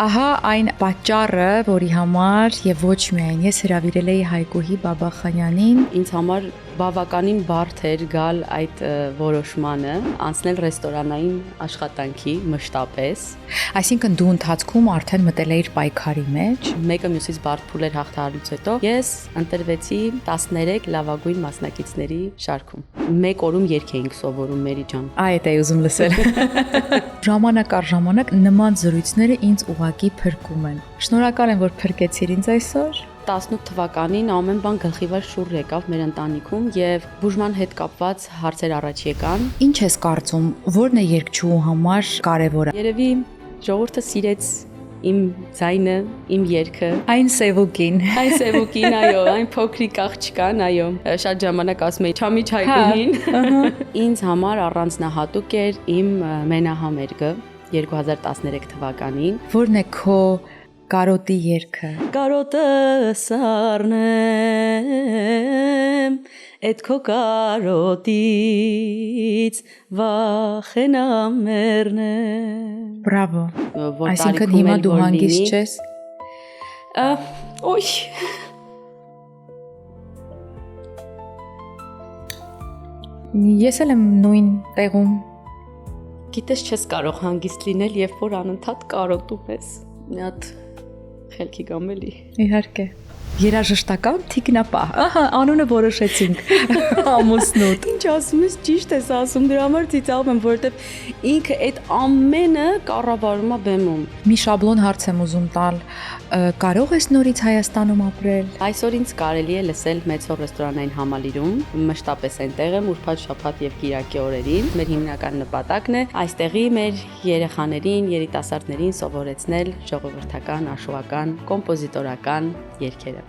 Ահա այն պատճառը, որի համար եւ ոչ միայն ես հրավիրել էի Հայկուհի Բաբախանյանին, ինձ համար բավականին բարդ էր գալ այդ որոշմանը, անցնել ռեստորանային աշխատանքի մշտապես։ Այսինքն դու ընթացքում արդեն մտել էիր պայքարի մեջ։ Մեկը մյուսից բարդ փուլեր հաղթահարելուց հետո ես ընտրվեցի 13 լավագույն մասնակիցների շարքում։ Մեկ օրում երգ էինք սովորում Մերի ջան։ Այդ էի ուզում լսել։ Ժամանակ առ ժամանակ նման զրույցները ինձ ուղղակի փրկում են։ Շնորհակալ եմ, որ փրկեցիր ինձ այսօր։ 18 թվականին ամեն բան գլխիվար շուռ եկավ մեր ընտանիքում եւ բուժման հետ կապված հարցեր առաջ եկան։ Ինչ ես կարծում, ո՞րն է երգչուհու համար կարևորը։ Երևի ժողովուրդը սիրեց իմ ձայնը, իմ երգը։ Այն սևուկին։ Այն սևուկին, այո, այն փոքրիկ աղջկան, այո։ Շատ ժամանակ ասում էի Չամիչ Հայկուհին։ Ինձ համար առանձնահատուկ էր իմ մենահամերգը 2013 թվականին։ Ո՞րն է քո կարոտի երգը։ Կարոտը սառնեմ, էդ քո կարոտից վախենամ մեռնեմ։ Բրավո։ Այսինքն հիմա դու հանգիստ չես։ Ոյ։ Ես էլ եմ նույն տեղում։ Գիտես չես կարող հանգիստ լինել, երբ որ անընդհատ կարոտում ես։ Մի հատ խելքի կամ էլի։ Իհարկե։ Երաժշտական թիկնապահ։ Ահա, անունը որոշեցինք։ Ամուսնուդ։ Ինչ ասում ես, ճիշտ ես ասում, դրա համար ծիծաղում եմ, որովհետև ինքը այդ ամենը կառավարում է բեմում։ Մի շաբլոն հարց եմ ուզում տալ։ Կարող ես նորից Հայաստանում ապրել։ Այսօր ինձ կարելի է լսել Մեծո ռեստորանային համալիրում, մշտապես այնտեղ եմ ուրբաթ, շաբաթ եւ կիրակի օրերին։ Մեր հիմնական նպատակն է այստեղի մեր երեխաներին, երիտասարդներին սովորեցնել ժողովրդական, աշխուհական, կոմպոզիտորական երգերը։